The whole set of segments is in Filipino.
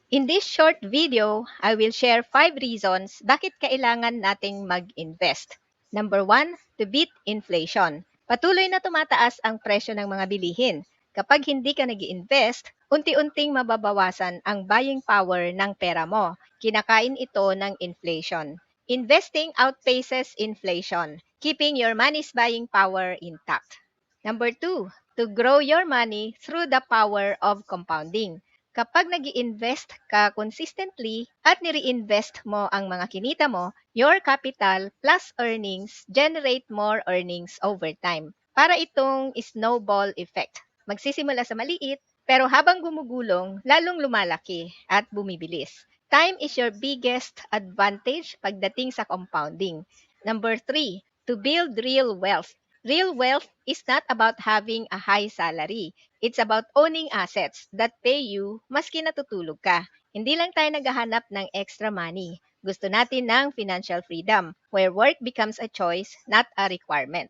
In this short video, I will share 5 reasons bakit kailangan nating mag-invest. Number 1, to beat inflation. Patuloy na tumataas ang presyo ng mga bilihin. Kapag hindi ka nag-invest, unti-unting mababawasan ang buying power ng pera mo. Kinakain ito ng inflation. Investing outpaces inflation, keeping your money's buying power intact. Number 2, to grow your money through the power of compounding. Kapag nag-i-invest ka consistently at nire-invest mo ang mga kinita mo, your capital plus earnings generate more earnings over time. Para itong snowball effect. Magsisimula sa maliit, pero habang gumugulong, lalong lumalaki at bumibilis. Time is your biggest advantage pagdating sa compounding. Number 3, to build real wealth. Real wealth is not about having a high salary. It's about owning assets that pay you maski natutulog ka. Hindi lang tayo naghahanap ng extra money. Gusto natin ng financial freedom, where work becomes a choice, not a requirement.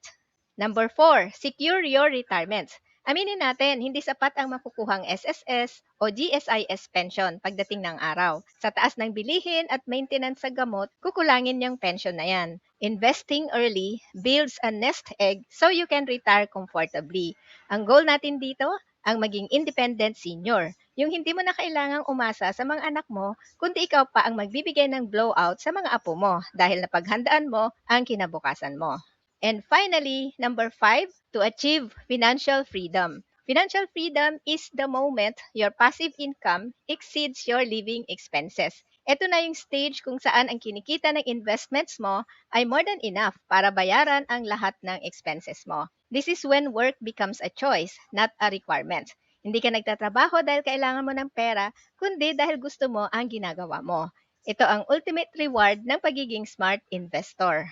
Number 4, secure your retirement. Aminin natin, hindi sapat ang makukuhang SSS o GSIS pension pagdating ng araw. Sa taas ng bilihin at maintenance sa gamot, kukulangin yung pension na yan. Investing early builds a nest egg so you can retire comfortably. Ang goal natin dito, ang maging independent senior. Yung hindi mo na kailangang umasa sa mga anak mo, kundi ikaw pa ang magbibigay ng blowout sa mga apo mo dahil napaghandaan mo ang kinabukasan mo. And finally, number 5, to achieve financial freedom. Financial freedom is the moment your passive income exceeds your living expenses. Ito na yung stage kung saan ang kinikita ng investments mo ay more than enough para bayaran ang lahat ng expenses mo. This is when work becomes a choice, not a requirement. Hindi ka nagtatrabaho dahil kailangan mo ng pera, kundi dahil gusto mo ang ginagawa mo. Ito ang ultimate reward ng pagiging smart investor.